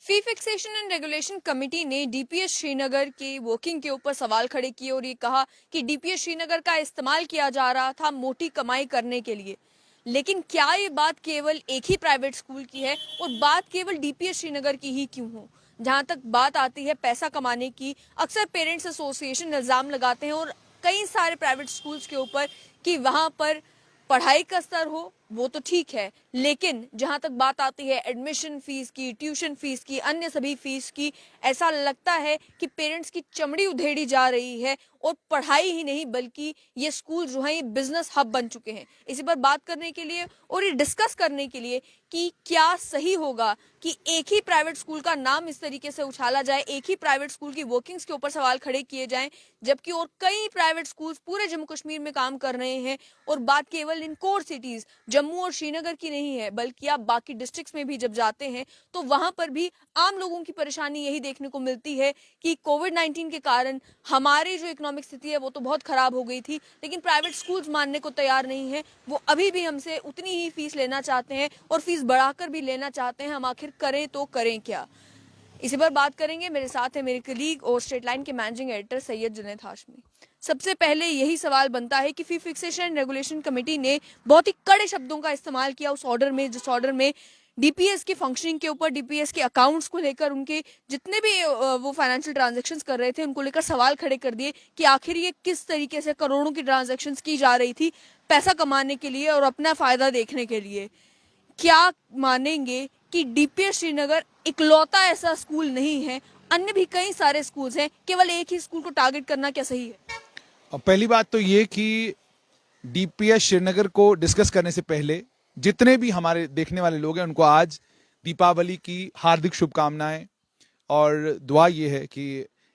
Fee fixation and regulation committee ने DPS Srinagar की working के ऊपर सवाल खड़े किए और ये कहा कि डीपीएस श्रीनगर का इस्तेमाल किया जा रहा था मोटी कमाई करने के लिए। लेकिन क्या ये बात केवल एक ही प्राइवेट स्कूल की है और बात केवल डीपीएस श्रीनगर की ही क्यों हो? जहां तक बात आती है पैसा कमाने की, अक्सर पेरेंट्स एसोसिएशन इल्जाम लगाते हैं और कई सारे प्राइवेट स्कूल्स के ऊपर कि वहां पर पढ़ाई का स्तर हो वो तो ठीक है, लेकिन जहां तक बात आती है एडमिशन फीस की, ट्यूशन फीस की, अन्य सभी फीस की, ऐसा लगता है कि पेरेंट्स की चमड़ी उधेड़ी जा रही है और पढ़ाई ही नहीं बल्कि ये स्कूल जो है ये बिजनेस हब बन चुके हैं। इसी पर बात करने के लिए और ये डिस्कस करने के लिए कि क्या सही होगा कि एक ही प्राइवेट स्कूल का नाम इस तरीके से उछाला जाए, एक ही प्राइवेट स्कूल की वर्किंग्स के ऊपर सवाल खड़े किए जाएं, जबकि और कई प्राइवेट स्कूल्स पूरे जम्मू कश्मीर में काम कर रहे हैं। और बात केवल इन कोर सिटीज जम्मू और श्रीनगर की नहीं है, बल्कि आप बाकी डिस्ट्रिक्ट्स में भी जब जाते हैं तो वहां पर भी आम लोगों की परेशानी यही देखने को मिलती है कि कोविड-19 के कारण हमारी जो इकोनॉमिक स्थिति है वो तो बहुत खराब हो गई थी, लेकिन प्राइवेट स्कूल्स मानने को तैयार नहीं है। वो अभी भी हमसे उतनी ही फीस लेना चाहते हैं और फीस बढ़ाकर भी लेना चाहते हैं। हम आखिर करें तो करें क्या? इसी पर बात करेंगे। मेरे साथ है मेरे कलीग और स्टेट लाइन के मैनेजिंग एडिटर सैयद जुनैद हाशमी। सबसे पहले यही सवाल बनता है कि फी फिक्सेशन एंड रेगुलेशन कमेटी ने बहुत ही कड़े शब्दों का इस्तेमाल किया उस ऑर्डर में, जिस ऑर्डर में डीपीएस की फंक्शनिंग के ऊपर, डीपीएस के अकाउंट्स को लेकर, उनके जितने भी वो फाइनेंशियल ट्रांजैक्शंस कर रहे थे उनको लेकर सवाल खड़े कर दिए कि आखिर ये किस तरीके से करोड़ों की ट्रांजैक्शंस की जा रही थी पैसा कमाने के लिए और अपना फायदा देखने के लिए। क्या मानेंगे कि डीपीएस श्रीनगर इकलौता ऐसा स्कूल नहीं है, अन्य भी कई सारे स्कूल्स हैं, केवल एक ही स्कूल को टारगेट करना क्या सही है? और पहली बात तो ये कि डीपीएस श्रीनगर को डिस्कस करने से पहले जितने भी हमारे देखने वाले लोग हैं उनको आज दीपावली की हार्दिक शुभकामनाएं। और दुआ ये है कि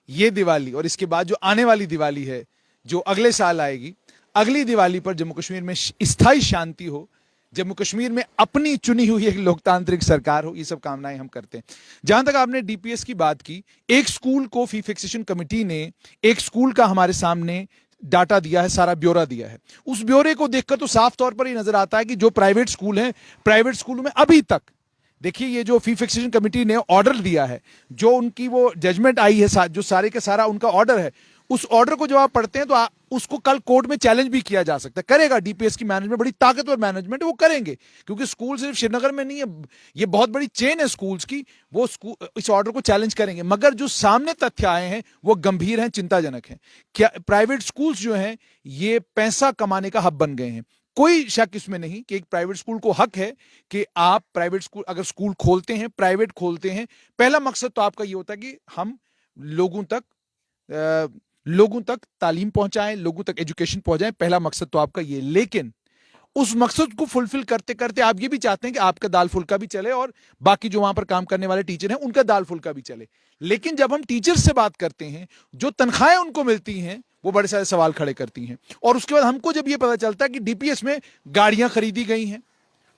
ये दिवाली और इसके बाद जो आने वाली दिवाली है, जो अगले साल आएगी, अगली दिवाली पर जम्मू कश्मीर में स्थायी शांति हो, जम्मू कश्मीर में अपनी चुनी हुई एक लोकतांत्रिक सरकार हो। ये सब कामनाएं हम करते हैं। जहां तक आपने डीपीएस की बात की, एक स्कूल को फी फिक्सेशन कमेटी ने एक स्कूल का हमारे सामने डाटा दिया है, सारा ब्यौरा दिया है। उस ब्यौरे को देखकर तो साफ तौर पर ये नजर आता है कि जो प्राइवेट स्कूल हैं, प्राइवेट स्कूलों में अभी तक देखिए, ये जो फी फिक्सेशन कमेटी ने ऑर्डर दिया है, जो उनकी वो जजमेंट आई है, जो सारे का सारा उनका ऑर्डर है, उस ऑर्डर को जब आप पढ़ते हैं तो उसको कल कोर्ट में चैलेंज भी किया जा सकता है। करेगा डीपीएस की मैनेजमेंट, बड़ी ताकतवर मैनेजमेंट है, वो करेंगे, क्योंकि स्कूल सिर्फ श्रीनगर में नहीं है, ये बहुत बड़ी चेन है स्कूल्स की। वो स्कूल इस ऑर्डर को चैलेंज करेंगे, मगर जो सामने तथ्य आए हैं वो गंभीर हैं, चिंताजनक हैं। क्या प्राइवेट स्कूल्स जो हैं ये पैसा कमाने का हब बन गए हैं? कोई शक इसमें नहीं कि एक प्राइवेट स्कूल को हक है कि आप प्राइवेट स्कूल अगर स्कूल खोलते हैं, प्राइवेट खोलते हैं, पहला मकसद तो आपका ये होता है कि हम लोगों तक लोगों तक तालीम पहुंचाएं, लोगों तक एजुकेशन पहुंचाएं। पहला मकसद तो आपका ये। लेकिन उस मकसद को फुलफिल करते करते आप ये भी चाहते हैं कि आपका दाल फुल्का भी चले और बाकी जो वहां पर काम करने वाले टीचर हैं उनका दाल फुल्का भी चले। लेकिन जब हम टीचर्स से बात करते हैं, जो तनख्वाहें उनको मिलती हैं वो बड़े सारे सवाल खड़े करती हैं। और उसके बाद हमको जब ये पता चलता है कि डीपीएस में गाड़ियां खरीदी गई हैं,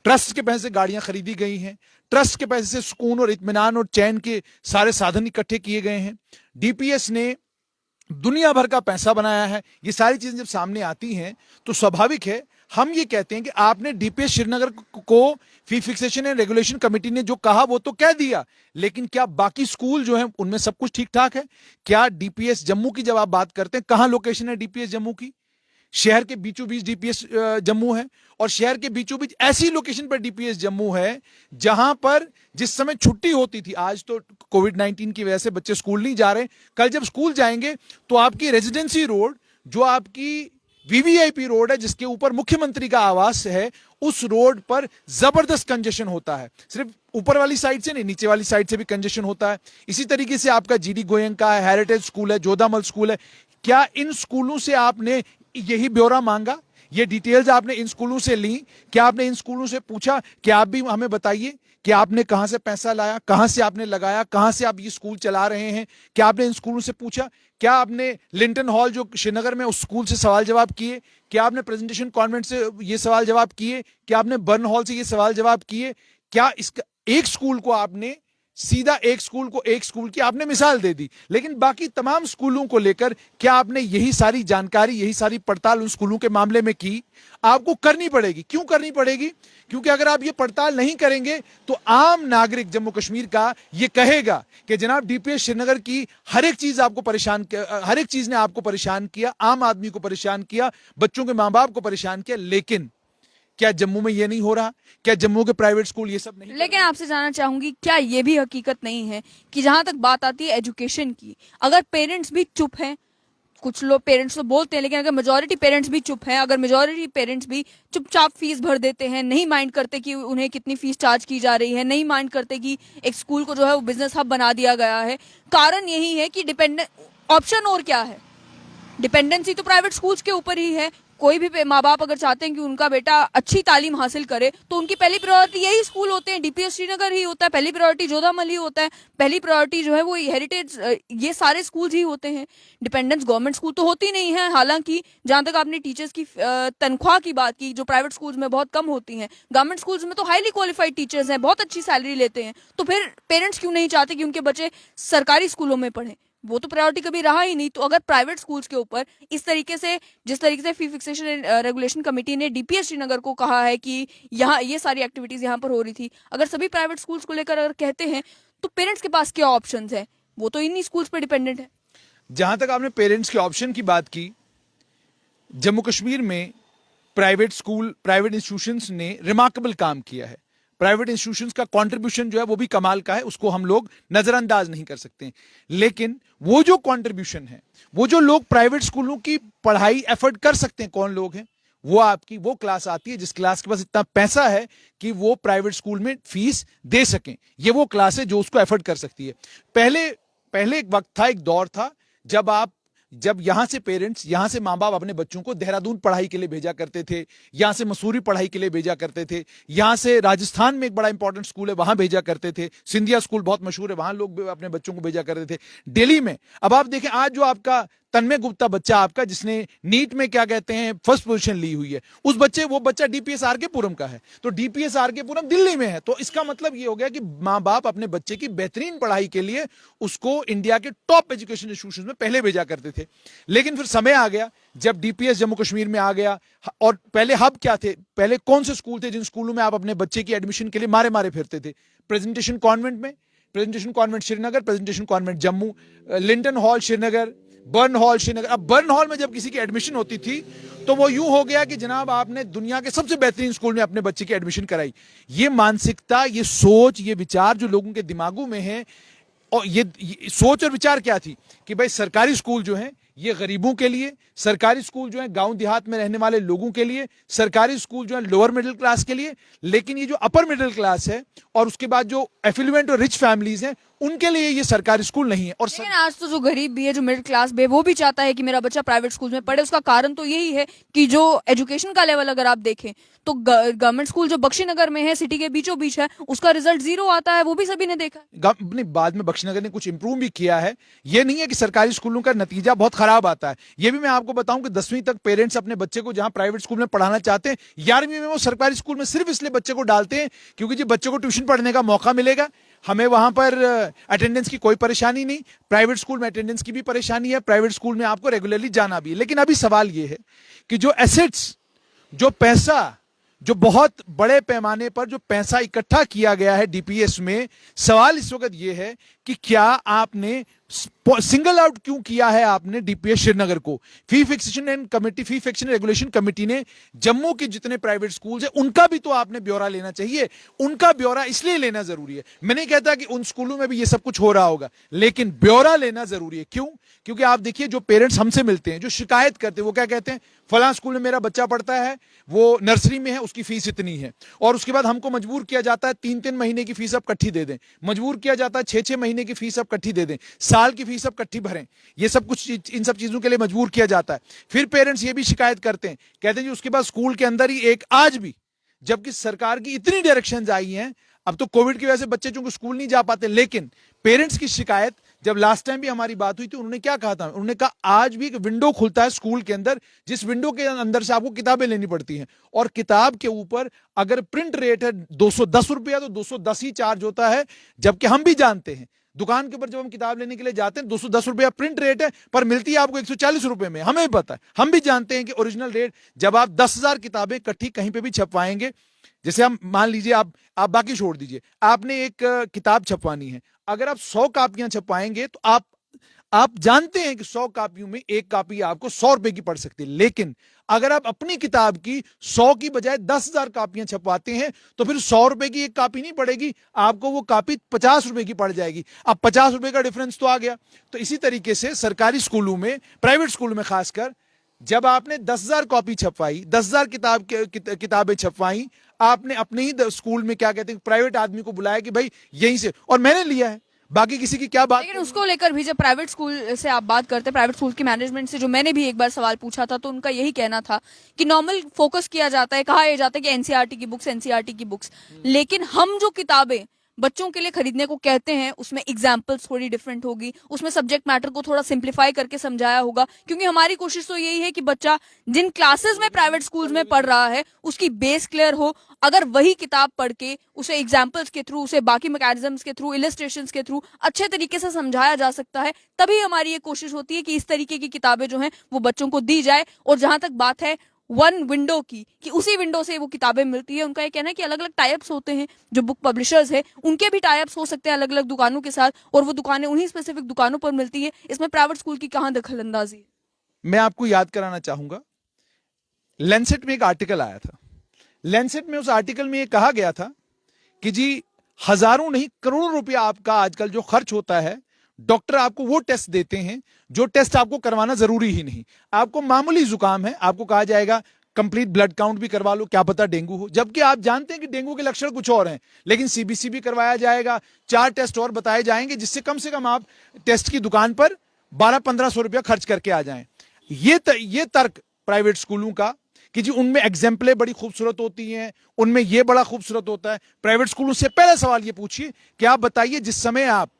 ट्रस्ट के पैसे से गाड़ियां खरीदी गई हैं, ट्रस्ट के पैसे से सुकून और इत्मीनान और चैन के सारे साधन इकट्ठे किए गए हैं, डीपीएस ने दुनिया भर का पैसा बनाया है, ये सारी चीजें जब सामने आती हैं तो स्वाभाविक है हम ये कहते हैं कि आपने डीपीएस श्रीनगर को फी फिक्सेशन एंड रेगुलेशन कमेटी ने जो कहा वो तो कह दिया, लेकिन क्या बाकी स्कूल जो हैं उनमें सब कुछ ठीक ठाक है? क्या डीपीएस जम्मू की जब आप बात करते हैं, कहां लोकेशन है डीपीएस जम्मू की? शहर के बीचों बीच डीपीएस जम्मू है, और शहर के बीचों बीच ऐसी लोकेशन पर डीपीएस जम्मू है जहां पर जिस समय छुट्टी होती थी, आज तो कोविड-19 की वजह से बच्चे स्कूल नहीं जा रहे, कल जब स्कूल जाएंगे तो आपकी रेजिडेंसी रोड, जो आपकी वीवीआईपी रोड है जिसके ऊपर मुख्यमंत्री का आवास है, उस रोड पर जबरदस्त कंजेशन होता है। सिर्फ ऊपर वाली साइड से नहीं, नीचे वाली साइड से भी कंजेशन होता है। इसी तरीके से आपका जीडी गोयंका है, हेरिटेज स्कूल है, जोधामल स्कूल है। क्या इन स्कूलों से आपने यही ब्यौरा मांगा? ये डिटेल्स आपने इन स्कूलों से ली? क्या आपने इन स्कूलों से पूछा कि आप भी हमें बताइए कि आपने कहां से पैसा लाया, कहां से आपने लगाया, कहां से आप ये स्कूल चला रहे हैं? क्या आपने इन स्कूलों से पूछा? क्या आपने लिंटन हॉल जो श्रीनगर में उस स्कूल से सवाल जवाब किए? क्या आपने प्रेजेंटेशन कॉन्वेंट से ये सवाल जवाब किए? क्या आपने बर्न हॉल से ये सवाल जवाब किए? क्या इसका एक स्कूल को आपने सीधा एक स्कूल को एक स्कूल की आपने मिसाल दे दी, लेकिन बाकी तमाम स्कूलों को लेकर क्या आपने यही सारी जानकारी, यही सारी पड़ताल उन स्कूलों के मामले में की? आपको करनी पड़ेगी। क्यों करनी पड़ेगी? क्योंकि अगर आप ये पड़ताल नहीं करेंगे तो आम नागरिक जम्मू कश्मीर का ये कहेगा कि जनाब डीपीएस श्रीनगर की हर एक चीज आपको परेशान, हर एक चीज ने आपको परेशान किया, आम आदमी को परेशान किया, बच्चों के मां बाप को परेशान किया। लेकिन क्या जम्मू में ये नहीं हो रहा? क्या जम्मू के प्राइवेट स्कूल ये सब नहीं? लेकिन आपसे जानना चाहूंगी, क्या ये भी हकीकत नहीं है कि जहां तक बात आती है एजुकेशन की, अगर पेरेंट्स भी चुप हैं, कुछ लोग पेरेंट्स तो बोलते हैं, लेकिन अगर मेजोरिटी पेरेंट्स भी चुप हैं, अगर मेजोरिटी पेरेंट्स भी चुपचाप फीस भर देते हैं, नहीं माइंड करते कि उन्हें कितनी फीस चार्ज की जा रही है, नहीं माइंड करते कि एक स्कूल को जो है वो बिजनेस हब बना दिया गया है, कारण यही है कि डिपेंडेंट ऑप्शन और क्या है? डिपेंडेंसी तो प्राइवेट स्कूल्स के ऊपर ही है। कोई भी माँ बाप अगर चाहते हैं कि उनका बेटा अच्छी तालीम हासिल करे तो उनकी पहली प्रायोरिटी यही स्कूल होते हैं, डीपीएस श्रीनगर ही होता है, पहली प्रायोरिटी जोधामल ही होता है, पहली प्रायोरिटी जो है वो हेरिटेज, ये सारे स्कूल ही होते हैं। डिपेंडेंस गवर्नमेंट स्कूल तो होती नहीं है। हालांकि जहां तक आपने टीचर्स की तनख्वाह की बात की, जो प्राइवेट स्कूल्स में बहुत कम होती हैं, गवर्नमेंट स्कूल्स में तो हाईली क्वालिफाइड टीचर्स हैं, बहुत अच्छी सैलरी लेते हैं। तो फिर पेरेंट्स क्यों नहीं चाहते कि उनके बच्चे सरकारी स्कूलों में पढ़ें? वो तो प्रायोरिटी कभी रहा ही नहीं। तो अगर प्राइवेट स्कूल्स के ऊपर इस तरीके से, जिस तरीके से फी फिक्सेशन एंड रेगुलेशन कमेटी ने डीपीएस श्रीनगर को कहा है कि यहाँ ये सारी एक्टिविटीज यहाँ पर हो रही थी, अगर सभी प्राइवेट स्कूल्स को लेकर अगर कहते हैं तो पेरेंट्स के पास क्या ऑप्शंस है? वो तो इन्हीं स्कूल्स पर डिपेंडेंट है। जहां तक आपने पेरेंट्स के ऑप्शन की बात की, जम्मू कश्मीर में प्राइवेट स्कूल, प्राइवेट इंस्टीट्यूशंस ने रिमार्केबल काम किया है। प्राइवेट इंस्टीट्यूशंस का कंट्रीब्यूशन जो है वो भी कमाल का है, उसको हम लोग नजरअंदाज नहीं कर सकते। लेकिन वो जो कंट्रीब्यूशन है, वो जो लोग प्राइवेट स्कूलों की पढ़ाई एफर्ट कर सकते हैं, कौन लोग हैं? वो आपकी वो क्लास आती है जिस क्लास के पास इतना पैसा है कि वो प्राइवेट स्कूल में फीस दे सकें। ये वो क्लास है जो उसको एफर्ट कर सकती है। पहले एक वक्त था, एक दौर था जब यहां से पेरेंट्स, यहां से मां बाप अपने बच्चों को देहरादून पढ़ाई के लिए भेजा करते थे, यहां से मसूरी पढ़ाई के लिए भेजा करते थे, यहां से राजस्थान में एक बड़ा इंपॉर्टेंट स्कूल है वहां भेजा करते थे, सिंधिया स्कूल बहुत मशहूर है, वहां लोग अपने बच्चों को भेजा करते थे। दिल्ली में अब आप देखें, आज जो आपका तन्मय गुप्ता बच्चा आपका, जिसने नीट में क्या कहते हैं फर्स्ट पोजीशन ली हुई है, वो बच्चा डीपीएस आर के पुरम का है। तो डीपीएस आर के पुरम दिल्ली में है। तो इसका मतलब ये हो गया कि मां बाप अपने बच्चे की बेहतरीन पढ़ाई के लिए उसको इंडिया के टॉप एजुकेशन इंस्टीट्यूशन में पहले भेजा करते थे। लेकिन फिर समय आ गया जब डीपीएस जम्मू कश्मीर में आ गया। और पहले हब क्या थे? पहले कौन से स्कूल थे जिन स्कूलों में आप अपने बच्चे की एडमिशन के लिए मारे मारे फिरते थे? प्रेजेंटेशन कॉन्वेंट में, presentation convent Srinagar, presentation convent Jammu, Linton hall Srinagar, burn hall Srinagar. अब बर्न हॉल में जब किसी की एडमिशन होती थी तो वो यूं हो गया कि जनाब आपने दुनिया के सबसे बेहतरीन स्कूल में अपने बच्चे की एडमिशन कराई। ये मानसिकता, ये सोच, ये विचार जो लोगों के दिमागों में है, और ये सोच और विचार क्या थी कि भाई सरकारी स्कूल जो है ये गरीबों के लिए, सरकारी स्कूल जो है गांव देहात में रहने वाले लोगों के लिए, सरकारी स्कूल जो है लोअर मिडिल क्लास के लिए। लेकिन ये जो अपर मिडिल क्लास है और उसके बाद जो एफिलुएंट और रिच फैमिलीज हैं, उनके लिए ये सरकारी स्कूल नहीं है। और लेकिन आज तो जो गरीब भी है, जो मिडिल क्लास भी है, वो भी चाहता है कि मेरा बच्चा प्राइवेट स्कूल में पढ़े। उसका कारण तो यही है कि जो एजुकेशन का लेवल अगर आप देखें तो गवर्नमेंट स्कूल जो बख्शीनगर में है, सिटी के बीचों बीच है, उसका रिजल्ट 0 आता है। वो भी सभी ने देखा अपने बाद में बख्शीनगर ने कुछ इंप्रूव भी किया है। ये नहीं है कि सरकारी स्कूलों का नतीजा बहुत खराब आता है। ये भी मैं आपको बताऊं कि 10वीं तक पेरेंट्स अपने बच्चे को जहां प्राइवेट स्कूल में पढ़ाना चाहते हैं, 11वीं में वो सरकारी स्कूल में सिर्फ इसलिए बच्चे को डालते हैं क्योंकि जी बच्चे को ट्यूशन पढ़ने का मौका मिलेगा, हमें वहां पर अटेंडेंस की कोई परेशानी नहीं। प्राइवेट स्कूल में अटेंडेंस की भी परेशानी है, प्राइवेट स्कूल में आपको रेगुलरली जाना भी है। लेकिन अभी सवाल यह है कि जो एसेट्स, जो पैसा, जो बहुत बड़े पैमाने पर जो पैसा इकट्ठा किया गया है डीपीएस में, सवाल इस वक्त यह है कि क्या आपने सिंगल आउट क्यों किया है आपने डीपीएस श्रीनगर को? फी फिक्सेशन रेगुलेशन कमेटी ने जम्मू के जितने प्राइवेट स्कूल्स हैं उनका भी तो आपने ब्यौरा लेना चाहिए। उनका ब्यौरा इसलिए लेना जरूरी है, मैं नहीं कहता कि उन स्कूलों में भी ये सब कुछ हो रहा होगा, लेकिन ब्यौरा लेना जरूरी है। क्यों? क्योंकि आप देखिए जो पेरेंट्स हमसे मिलते हैं, जो शिकायत करते हैं, वो क्या कहते हैं? फलां स्कूल में मेरा बच्चा पढ़ता है, वो नर्सरी में है, उसकी फीस इतनी है। और उसके बाद हमको मजबूर किया जाता है 3-3 महीने की फीस अब इकट्ठी दे दें, मजबूर किया जाता है 6-6 महीने की फीस अब इकट्ठी दे दें, साल की फीस अब इकट्ठी भरें। ये सब कुछ, इन सब चीजों के लिए मजबूर किया जाता है। फिर पेरेंट्स ये भी शिकायत करते हैं, कहते हैं जी उसके बाद स्कूल के अंदर ही एक, आज भी जबकि सरकार की इतनी डायरेक्शंस आई हैं, अब तो कोविड की वजह से बच्चे चूंकि स्कूल नहीं जा पाते, लेकिन पेरेंट्स की शिकायत जब लास्ट टाइम भी हमारी बात हुई थी, उन्होंने क्या कहा था? उन्होंने कहा आज भी एक विंडो खुलता है स्कूल के अंदर, जिस विंडो के अंदर से आपको किताबें लेनी पड़ती हैं, और किताब के ऊपर अगर प्रिंट रेट है 210 रुपया तो 210 ही चार्ज होता है। जबकि हम भी जानते हैं दुकान के ऊपर जब हम किताब लेने के लिए जाते हैं 210 रुपया प्रिंट रेट है, पर मिलती है आपको 140 रुपए में। हमें भी पता है, हम भी जानते हैं कि ओरिजिनल रेट, जब आप 10,000 किताबें इकट्ठी कहीं पे भी छपवाएंगे, जैसे हम मान लीजिए आप बाकी छोड़ दीजिए, आपने एक किताब छपवानी है, अगर आप 100 कापियां छपवाएंगे तो आप जानते हैं कि 100 कापियों में एक कापी आपको 100 रुपए की पड़ सकती है। लेकिन अगर आप अपनी किताब की 100 की बजाय 10,000 कापियां छपवाते हैं तो फिर 100 रुपए की एक कापी नहीं पड़ेगी, आपको वो कापी 50 रुपए की पड़ जाएगी। अब 50 रुपए का डिफरेंस तो आ गया। तो इसी तरीके से सरकारी स्कूलों में, प्राइवेट स्कूलों में खासकर, जब आपने 10,000 कॉपी छपवाई, 10,000 किताबें छपवाई, आपने अपने ही स्कूल में क्या कहते हैं प्राइवेट आदमी को बुलाया कि भाई यहीं से, और मैंने लिया है, बाकी किसी की क्या बात। लेकिन उसको लेकर भी जब प्राइवेट स्कूल से आप बात करते हैं, प्राइवेट स्कूल की मैनेजमेंट से जो मैंने भी एक बार सवाल पूछा था, तो उनका यही कहना था कि नॉर्मल फोकस किया जाता है, कहा जाता है कि एनसीईआरटी की बुक्स, एनसीईआरटी की बुक्स, लेकिन हम जो किताबें बच्चों के लिए खरीदने को कहते हैं उसमें एग्जाम्पल्स थोड़ी डिफरेंट होगी, उसमें सब्जेक्ट मैटर को थोड़ा सिंप्लीफाई करके समझाया होगा, क्योंकि हमारी कोशिश तो यही है कि बच्चा जिन क्लासेस में प्राइवेट स्कूल्स में पढ़ रहा है उसकी बेस क्लियर हो। अगर वही किताब पढ़ के उसे एग्जाम्पल्स के थ्रू, उसे बाकी मैकेनिज्म्स के थ्रू, इलस्ट्रेशंस के थ्रू अच्छे तरीके से समझाया जा सकता है, तभी हमारी ये कोशिश होती है कि इस तरीके की किताबें जो हैं वो बच्चों को दी जाए। और जहां तक बात है वन विंडो की, कि उसी विंडो से वो किताबें मिलती है, उनका ये कहना है कि अलग अलग टाइप्स होते हैं, जो बुक पब्लिशर्स है उनके भी टाइप्स हो सकते हैं अलग अलग दुकानों के साथ, और वो दुकानें उन्हीं स्पेसिफिक दुकानों पर मिलती है। इसमें प्राइवेट स्कूल की कहां दखल अंदाजी है? मैं आपको याद कराना चाहूंगा, लैंसेट में एक आर्टिकल आया था। लैंसेट में, उस आर्टिकल में यह कहा गया था कि जी हजारों नहीं करोड़ों रुपया आपका आजकल जो खर्च होता है, डॉक्टर आपको वो टेस्ट देते हैं जो टेस्ट आपको करवाना जरूरी ही नहीं। आपको मामूली जुकाम है, आपको कहा जाएगा कंप्लीट ब्लड काउंट भी करवा लो, क्या पता डेंगू हो, जबकि आप जानते हैं कि डेंगू के लक्षण कुछ और हैं। लेकिन सीबीसी भी करवाया जाएगा, 4 टेस्ट और बताए जाएंगे, जिससे कम से कम आप टेस्ट की दुकान पर 1200-1500 रुपया खर्च करके आ जाएं। ये तर्क प्राइवेट स्कूलों का कि जी उनमें एग्जाम्पलें बड़ी खूबसूरत होती हैं, उनमें ये बड़ा खूबसूरत होता है। प्राइवेट स्कूलों से पहला सवाल ये पूछिए कि आप बताइए, जिस समय आप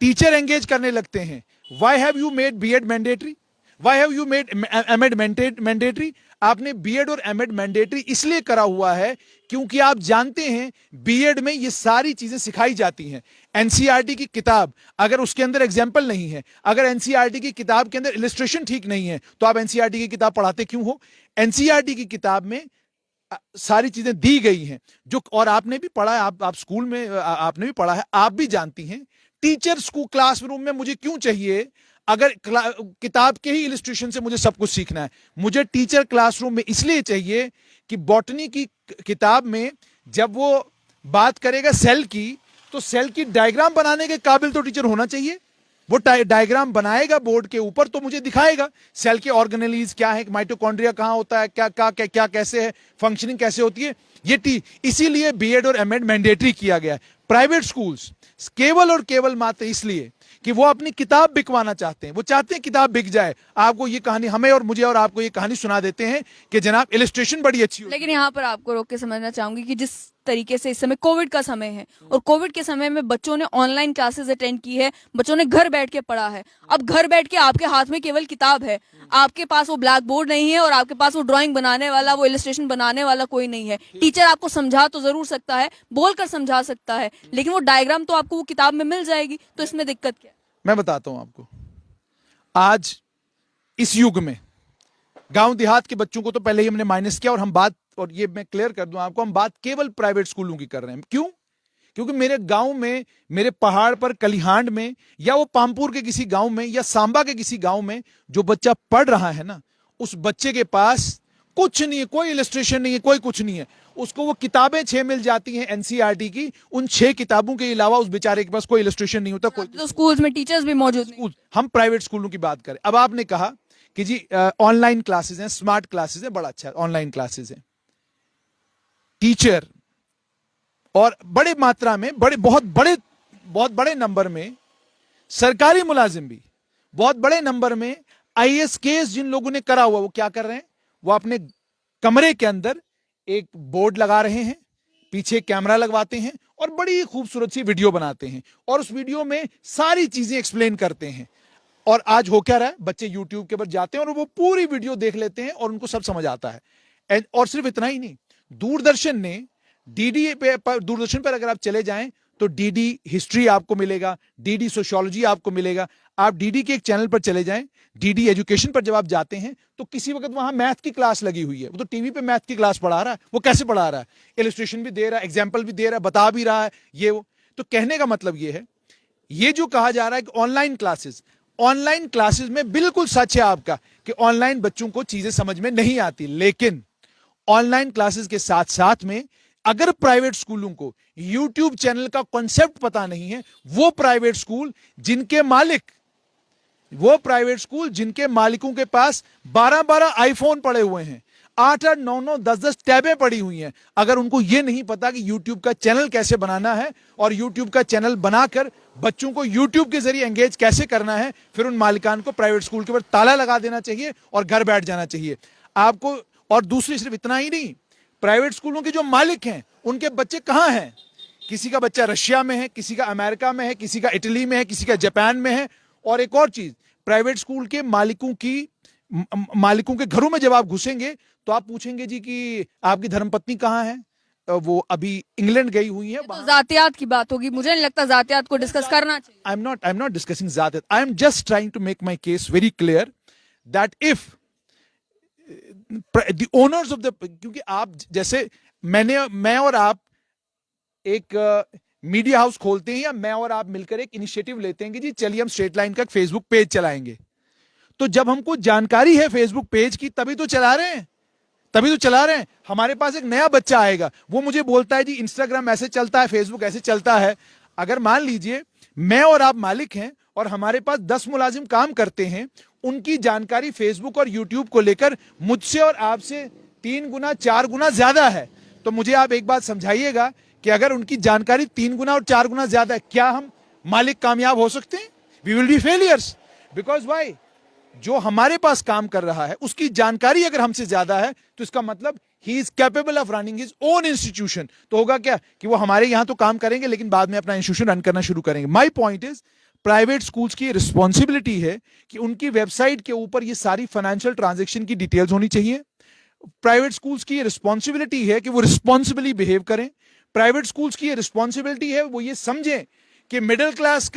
टीचर एंगेज करने लगते हैं, why have you made BEd mandatory, why have you made MEd mandatory? आपने बीएड और एमएड मैंडेटरी इसलिए करा हुआ है क्योंकि आप जानते हैं बीएड में ये सारी चीजें सिखाई जाती हैं। एनसीईआरटी की किताब अगर उसके अंदर एग्जाम्पल नहीं है, अगर एनसीईआरटी की किताब के अंदर इलस्ट्रेशन ठीक नहीं है, तो आप एनसीईआरटी की किताब पढ़ाते क्यों हो? एनसीईआरटी की किताब में सारी चीजें दी गई हैं जो, और आपने भी पढ़ा है, आप स्कूल में आपने भी पढ़ा है, आप भी जानती हैं टीचर स्कूल क्लासरूम में मुझे क्यों चाहिए? अगर किताब के ही इलस्ट्रेशन से मुझे सब कुछ सीखना है, मुझे टीचर क्लासरूम में इसलिए चाहिए कि बॉटनी की किताब में जब वो बात करेगा सेल की, तो सेल की डायग्राम बनाने के काबिल तो टीचर होना चाहिए। वो डायग्राम बनाएगा बोर्ड के ऊपर तो मुझे दिखाएगा सेल के ऑर्गेनेलीज क्या है, माइटोकॉन्ड्रिया कहां होता है, क्या कैसे है, फंक्शनिंग कैसे होती है। ये इसीलिए बीएड और एमएड मैंडेटरी किया गया है। प्राइवेट स्कूल्स केवल और केवल मात्र इसलिए कि वो अपनी किताब बिकवाना चाहते हैं, वो चाहते हैं किताब बिक जाए, आपको ये कहानी, हमें और मुझे और आपको ये कहानी सुना देते हैं कि जनाब इलस्ट्रेशन बड़ी अच्छी होती है। लेकिन यहाँ पर आपको रोक के समझना चाहूंगी कि जिस तरीके से इस समय कोविड का समय है, और कोविड के समय में बच्चों ने ऑनलाइन क्लासेस अटेंड की है, बच्चों ने घर बैठ के पढ़ा है। अब घर बैठ के आपके हाथ में केवल किताब है, आपके पास वो ब्लैक बोर्ड नहीं है, और आपके पास वो ड्राइंग बनाने वाला, वो इलस्ट्रेशन बनाने वाला कोई नहीं है। टीचर आपको समझा तो जरूर सकता है, बोलकर समझा सकता है, लेकिन वो डायग्राम तो आपको वो किताब में मिल जाएगी, तो इसमें दिक्कत क्या है? मैं बताता हूं आपको, आज इस युग में गांव देहात के बच्चों को तो पहले ही हमने माइनस किया, और हम बात, और ये मैं क्लियर कर दूं आपको, हम बात केवल प्राइवेट स्कूलों की कर रहे हैं। क्यों? क्योंकि मेरे गांव में, मेरे पहाड़ पर कलिहांड में, या वो पामपुर के किसी गांव में, या सांबा के किसी गांव में जो बच्चा पढ़ रहा है ना, उस बच्चे के पास कुछ नहीं है, कोई इलस्ट्रेशन नहीं है, कोई कुछ नहीं है। उसको वो किताबें 6 मिल जाती हैं एनसीईआरटी की, उन 6 किताबों के अलावा उस बेचारे के पास कोई इलस्ट्रेशन नहीं होता। कोई तो स्कूल्स में टीचर्स भी मौजूद नहीं। हम प्राइवेट स्कूलों की बात करें। अब आपने कहा कि जी ऑनलाइन क्लासेस हैं, स्मार्ट क्लासेस हैं, बड़ा अच्छा ऑनलाइन क्लासेस हैं। टीचर और बड़े मात्रा में, बहुत बड़े नंबर में सरकारी मुलाजिम भी, बहुत बड़े नंबर में आईएएस केस जिन लोगों ने करा हुआ, वो क्या कर रहे हैं? वो अपने कमरे के अंदर एक बोर्ड लगा रहे हैं, पीछे कैमरा लगवाते हैं, और बड़ी खूबसूरत सी वीडियो बनाते हैं और उस वीडियो में सारी चीजें एक्सप्लेन करते हैं। और आज हो क्या रहा है, बच्चे यूट्यूब के ऊपर जाते हैं और वो पूरी वीडियो देख लेते हैं और उनको सब समझ आता है। और सिर्फ इतना ही नहीं, दूरदर्शन ने दूरदर्शन पर अगर आप चले जाएं तो डीडी हिस्ट्री आपको मिलेगा, डीडी सोशियोलॉजी आपको मिलेगा। आप डीडी के एक चैनल पर चले जाएं, डीडी एजुकेशन पर जब आप जाते हैं तो किसी वक्त वहां मैथ की क्लास लगी हुई है, वो तो टीवी पे मैथ की क्लास पढ़ा रहा है। वो कैसे पढ़ा रहा है, इलस्ट्रेशन भी दे रहा है, एग्जाम्पल भी दे रहा है, बता भी रहा है ये वो। तो कहने का मतलब ये है, ये जो कहा जा रहा है कि ऑनलाइन क्लासेस में बिल्कुल सच है आपका कि ऑनलाइन बच्चों को चीजें समझ में नहीं आती, लेकिन ऑनलाइन क्लासेस के साथ साथ में अगर प्राइवेट स्कूलों को यूट्यूब चैनल का कॉन्सेप्ट पता नहीं है, वो प्राइवेट स्कूल जिनके मालिकों के पास 12-12 आईफोन पड़े हुए हैं, 8-8, 9-9, 10-10 टैबें पड़ी हुई हैं, अगर उनको यह नहीं पता कि यूट्यूब का चैनल कैसे बनाना है और यूट्यूब का चैनल बनाकर बच्चों को यूट्यूब के जरिए एंगेज कैसे करना है, फिर उन मालिकान को प्राइवेट स्कूल के ऊपर ताला लगा देना चाहिए और घर बैठ जाना चाहिए आपको। और दूसरी, सिर्फ इतना ही नहीं, प्राइवेट स्कूलों के जो मालिक हैं उनके बच्चे कहां हैं, किसी का बच्चा रशिया में है, किसी का अमेरिका में है, किसी का इटली में है, किसी का जापान में है। और एक और चीज, प्राइवेट स्कूल के मालिकों के घरों में जब आप घुसेंगे तो आप पूछेंगे जी कि आपकी धर्मपत्नी कहां है, वो अभी इंग्लैंड गई हुई है। तो जातियात की बात होगी, मुझे नहीं लगता जातियात को डिस्कस करना चाहिए। आई एम नॉट डिस्कसिंग जातियात, I am just trying to make my case very clear that if the owners of the, क्योंकि आप जैसे मैं और आप एक मीडिया हाउस खोलते हैं या मैं और आप मिलकर एक इनिशिएटिव लेते हैं कि जी चलिए हम स्ट्रेट लाइन का फेसबुक पेज चलाएंगे, तो जब हमको जानकारी है फेसबुक पेज की तभी तो चला रहे हैं। हमारे पास एक नया बच्चा आएगा, वो मुझे बोलता है जी इंस्टाग्राम ऐसे चलता है, फेसबुक ऐसे चलता है। अगर मान लीजिए मैं और आप मालिक हैं और हमारे पास 10 मुलाजिम काम करते हैं, उनकी जानकारी फेसबुक और यूट्यूब को लेकर मुझसे और आपसे 3 गुना 4 गुना ज्यादा है, तो मुझे आप एक बात समझाइएगा कि अगर उनकी जानकारी 3 गुना और 4 गुना ज्यादा है, क्या हम मालिक कामयाब हो सकते हैं? We will be failures, because why, जो हमारे पास काम कर रहा है उसकी जानकारी अगर हमसे ज्यादा है तो इसका मतलब he is capable of running his own institution. तो होगा क्या कि वो हमारे यहां तो काम करेंगे लेकिन बाद में अपना इंस्टीट्यूशन रन करना शुरू करेंगे। My point is, private schools की रिस्पॉन्सिबिलिटी है कि उनकी वेबसाइट के ऊपर ये सारी फाइनेंशियल ट्रांजेक्शन की डिटेल्स होनी चाहिए। प्राइवेट स्कूल्स की रिस्पॉन्सिबिलिटी है कि वो रिस्पॉन्सिबली बिहेव करें। प्राइवेट स्कूल्स की रिस्पॉन्सिबिलिटी है वो ये समझें कि मिडिल क्लास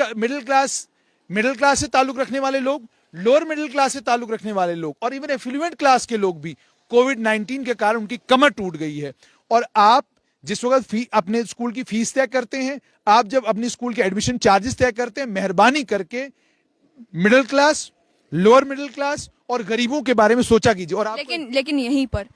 से ताल्लुक रखने वाले लोग, लोअर मिडिल क्लास से ताल्लुक रखने वाले लोग और इवन एफ्लुएंट क्लास के लोग भी कोविड-19 के कारण उनकी कमर टूट गई है। और आप जिस वक्त अपने स्कूल की फीस तय करते हैं, आप जब अपनी स्कूल के एडमिशन चार्जेस तय करते हैं, मेहरबानी करके middle class, lower middle class और गरीबों के बारे में सोचा कीजिए। और आप लेकिन यहीं पर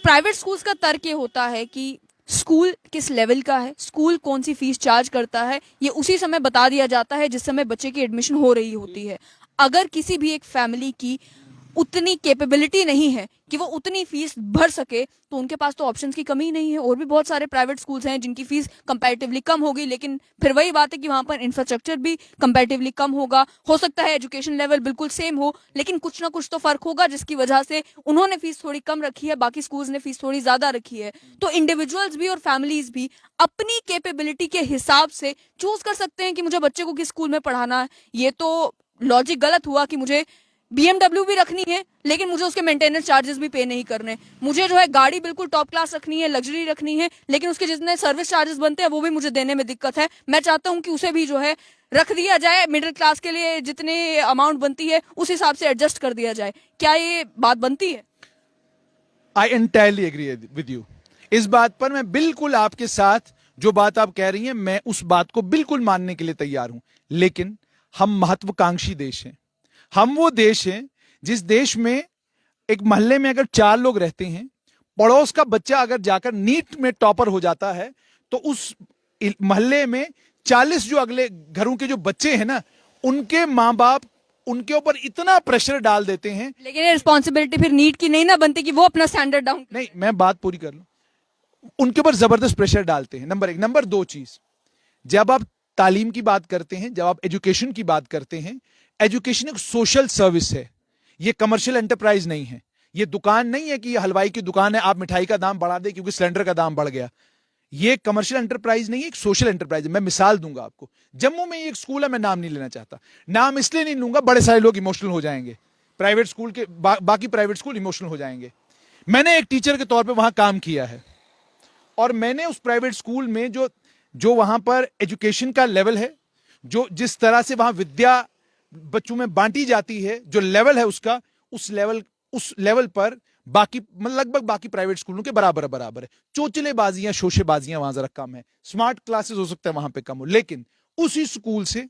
प्राइवेट स्कूल्स का तर्क ये होता है कि स्कूल किस लेवल का है, स्कूल कौन सी फीस चार्ज करता है, ये उसी समय बता दिया जाता है जिस समय बच्चे की एडमिशन हो रही होती है। अगर किसी भी एक फैमिली की उतनी कैपेबिलिटी नहीं है कि वो उतनी फीस भर सके तो उनके पास तो ऑप्शंस की कमी नहीं है। और भी बहुत सारे प्राइवेट स्कूल्स हैं जिनकी फीस कंपैरेटिवली कम होगी, लेकिन फिर वही बात है कि वहां पर इंफ्रास्ट्रक्चर भी कंपैरेटिवली कम होगा। हो सकता है एजुकेशन लेवल बिल्कुल सेम हो, लेकिन कुछ ना कुछ तो फर्क होगा जिसकी वजह से उन्होंने फीस थोड़ी कम रखी है, बाकी स्कूल्स ने फीस थोड़ी ज्यादा रखी है। तो इंडिविजुअल्स भी और फैमिलीज भी अपनी कैपेबिलिटी के हिसाब से चूज कर सकते हैं कि मुझे बच्चे को किस स्कूल में पढ़ाना है। ये तो लॉजिक गलत हुआ कि मुझे BMW भी रखनी है लेकिन मुझे उसके मेंटेनेंस चार्जेस भी पे नहीं करने, मुझे जो है गाड़ी बिल्कुल टॉप क्लास रखनी है, लग्जरी रखनी है, लेकिन उसके जितने सर्विस चार्जेस बनते हैं वो भी मुझे देने में दिक्कत है। मैं चाहता हूं कि उसे भी जो है रख दिया जाए, मिडिल क्लास के लिए जितने अमाउंट बनती है उस हिसाब से एडजस्ट कर दिया जाए। क्या ये बात बनती है? आई एंटायरली एग्री विद यू। इस बात पर मैं बिल्कुल आपके साथ, जो बात आप कह रही हैं मैं उस बात को बिल्कुल मानने के लिए तैयार हूं। लेकिन हम महत्वाकांक्षी देश हैं, हम वो देश हैं जिस देश में एक मोहल्ले में अगर 4 लोग रहते हैं, पड़ोस का बच्चा अगर जाकर नीट में टॉपर हो जाता है तो उस मोहल्ले में 40 जो अगले घरों के जो बच्चे हैं ना, उनके माँ बाप उनके ऊपर इतना प्रेशर डाल देते हैं। लेकिन ये रिस्पॉन्सिबिलिटी फिर नीट की नहीं ना बनती कि वो अपना स्टैंडर्ड डाउन। नहीं, मैं बात पूरी कर लूं। उनके ऊपर जबरदस्त प्रेशर डालते हैं, नंबर 1। नंबर 2 चीज, जब आप तालीम की बात करते हैं, जब आप एजुकेशन की बात करते हैं, एजुकेशन एक सोशल सर्विस है, ये कमर्शियल एंटरप्राइज नहीं है। ये दुकान नहीं है कि ये हलवाई की दुकान है, आप मिठाई का दाम बढ़ा दे क्योंकि सिलेंडर का दाम बढ़ गया। ये कमर्शियल एंटरप्राइज नहीं है, एक सोशल एंटरप्राइज है। मैं मिसाल दूंगा आपको। जम्मू में एक स्कूल है, मैं नाम नहीं लेना चाहता, नाम इसलिए नहीं लूंगा, बड़े सारे लोग इमोशनल हो जाएंगे, प्राइवेट स्कूल के बाकी प्राइवेट स्कूल इमोशनल हो जाएंगे। मैंने एक टीचर के तौर पे वहां काम किया है, और मैंने उस प्राइवेट स्कूल में जो वहां पर एजुकेशन का लेवल है, जो जिस तरह से वहां विद्या बच्चों में बांटी जाती है, जो लेवल है उसका, उस लेवल पर बाकी लगभग बाकी प्राइवेट स्कूलों के बराबर है। चोचलेबाजियां, शोशेबाजियां वहां जरा कम है, स्मार्ट क्लासेस हो सकता है वहां पे कम हो, लेकिन उसी स्कूल से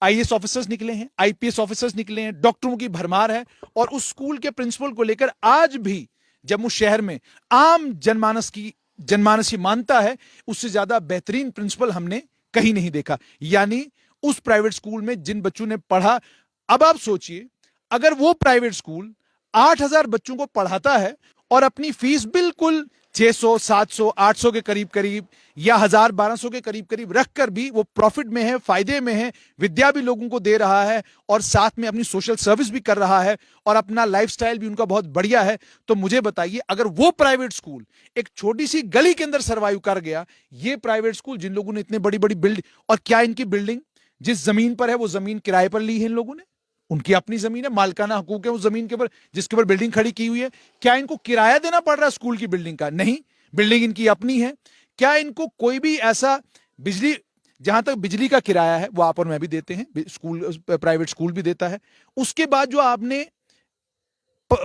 आईएएस ऑफिसर्स निकले हैं, आईपीएस ऑफिसर्स निकले हैं, डॉक्टरों की भरमार है। और उस स्कूल के प्रिंसिपल को लेकर आज भी जम्मू शहर में आम जनमानस ये मानता है उससे ज्यादा बेहतरीन प्रिंसिपल हमने कहीं नहीं देखा। यानी उस प्राइवेट स्कूल में जिन बच्चों ने पढ़ा, अब आप सोचिए, अगर वो प्राइवेट स्कूल 8,000 बच्चों को पढ़ाता है और अपनी फीस बिल्कुल 600, 700, 800 के करीब या 1000, 1200 के करीब रखकर भी वो प्रॉफिट में है, फायदे में है, विद्या भी लोगों को दे रहा है और साथ में अपनी सोशल सर्विस भी कर रहा है और अपना लाइफस्टाइल भी उनका बहुत बढ़िया है, तो मुझे बताइए, अगर वो प्राइवेट स्कूल एक छोटी सी गली के अंदर सर्वाइव कर गया, ये प्राइवेट स्कूल जिन लोगों ने इतने बड़ी बड़ी बिल्डिंग, और क्या इनकी बिल्डिंग जिस जमीन पर है वो जमीन किराए पर ली है इन लोगों ने, उनकी अपनी जमीन है, मालकाना हकूक है उस जमीन के ऊपर जिसके ऊपर बिल्डिंग खड़ी की हुई है। क्या इनको किराया देना पड़ रहा है स्कूल की बिल्डिंग का? नहीं, बिल्डिंग इनकी अपनी है। क्या इनको कोई भी ऐसा बिजली, जहां तक बिजली का किराया है वो आप और मैं भी देते हैं, स्कूल प्राइवेट स्कूल भी देता है। उसके बाद जो आपने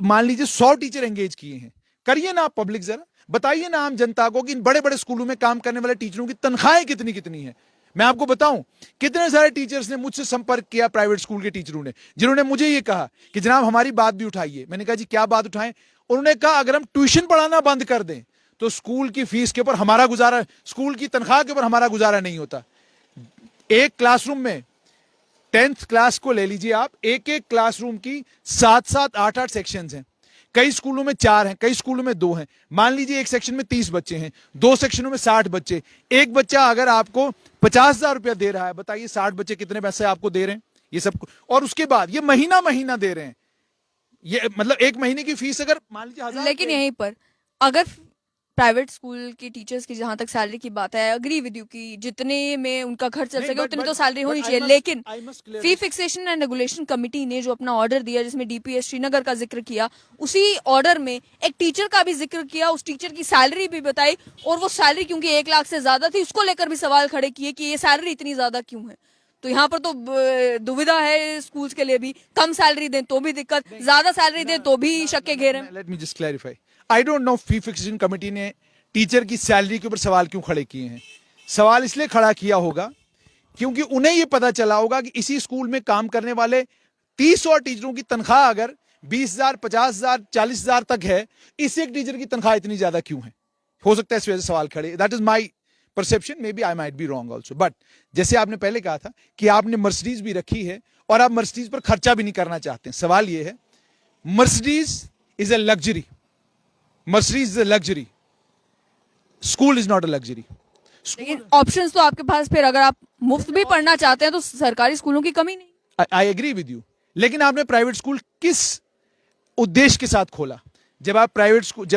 मान लीजिए 100 टीचर एंगेज किए हैं, करिए ना आप पब्लिक, जरा बताइए ना आम जनता को कि इन बड़े बड़े स्कूलों में काम करने वाले टीचरों की तनख्वाहें कितनी कितनी है। मैं आपको बताऊं, कितने सारे टीचर्स ने मुझसे संपर्क किया, प्राइवेट स्कूल के टीचरों ने, जिन्होंने मुझे ये कहा कि जनाब हमारी बात भी उठाइए। मैंने कहा जी क्या बात उठाएं? उन्होंने कहा अगर हम ट्यूशन पढ़ाना बंद कर दें तो स्कूल की फीस के ऊपर हमारा गुजारा, स्कूल की तनख्वाह के ऊपर हमारा गुजारा नहीं होता। एक क्लासरूम में 10th क्लास को ले लीजिए आप, एक एक क्लासरूम की 7-7, 8-8 सेक्शंस हैं। कई स्कूलों में 4 हैं, कई स्कूलों में 2 हैं। मान लीजिए एक सेक्शन में 30 बच्चे हैं, 2 सेक्शनों में 60 बच्चे। एक बच्चा अगर आपको 50,000 रुपया दे रहा है, बताइए 60 बच्चे कितने पैसे आपको दे रहे हैं? ये सब, और उसके बाद ये महीना महीना दे रहे हैं। ये मतलब एक महीने की फीस अगर मान लीजिए 1000, लेकिन यहीं पर अगर प्राइवेट स्कूल के टीचर्स की जहां तक सैलरी की बात है, अग्री विद यू कि जितने में उनका घर चल नहीं, सके उतनी but- तो सैलरी but होनी I चाहिए, must- लेकिन I must clear fee this. Fixation and regulation committee ने जो अपना ऑर्डर दिया जिसमें डीपीएस श्रीनगर का जिक्र किया, उसी ऑर्डर में एक टीचर का भी जिक्र किया, उस टीचर की सैलरी भी बताई, और वो सैलरी क्योंकि 1 लाख से ज्यादा थी उसको लेकर भी सवाल खड़े किए कि ये सैलरी इतनी ज्यादा क्यों है। तो यहाँ पर तो दुविधा है स्कूल्स के लिए भी, कम सैलरी दें तो भी दिक्कत, ज्यादा सैलरी दें तो भी शक के घेरे में। Let me just clarify, I don't know fee fixation committee ने टीचर की सैलरी के ऊपर सवाल क्यों खड़े किए हैं। सवाल इसलिए खड़ा किया होगा क्योंकि उन्हें यह पता चला होगा कि इसी स्कूल में काम करने वाले 30 और टीचरों की तनख्वाह अगर 20,000, 50,000, 40,000 तक है, इस एक टीचर की तनख्वाह इतनी ज्यादा क्यों है? हो सकता है इस वजह से सवाल खड़े। That is my perception, may be I might be wrong also. But जैसे आपने पहले कहा था कि आपने मर्सिडीज भी रखी है और आप मर्सिडीज पर खर्चा भी नहीं करना चाहते। सवाल यह है, Mercedes is a luxury, Mercedes is a luxury, school is not a luxury. लेकिन ऑप्शंस तो आपके पास, फिर अगर आप मुफ्त भी पढ़ना चाहते हैं तो सरकारी स्कूलों की कमी नहीं। आई एग्री विद यू, लेकिन आपने प्राइवेट स्कूल किस उद्देश्य के साथ खोला? जब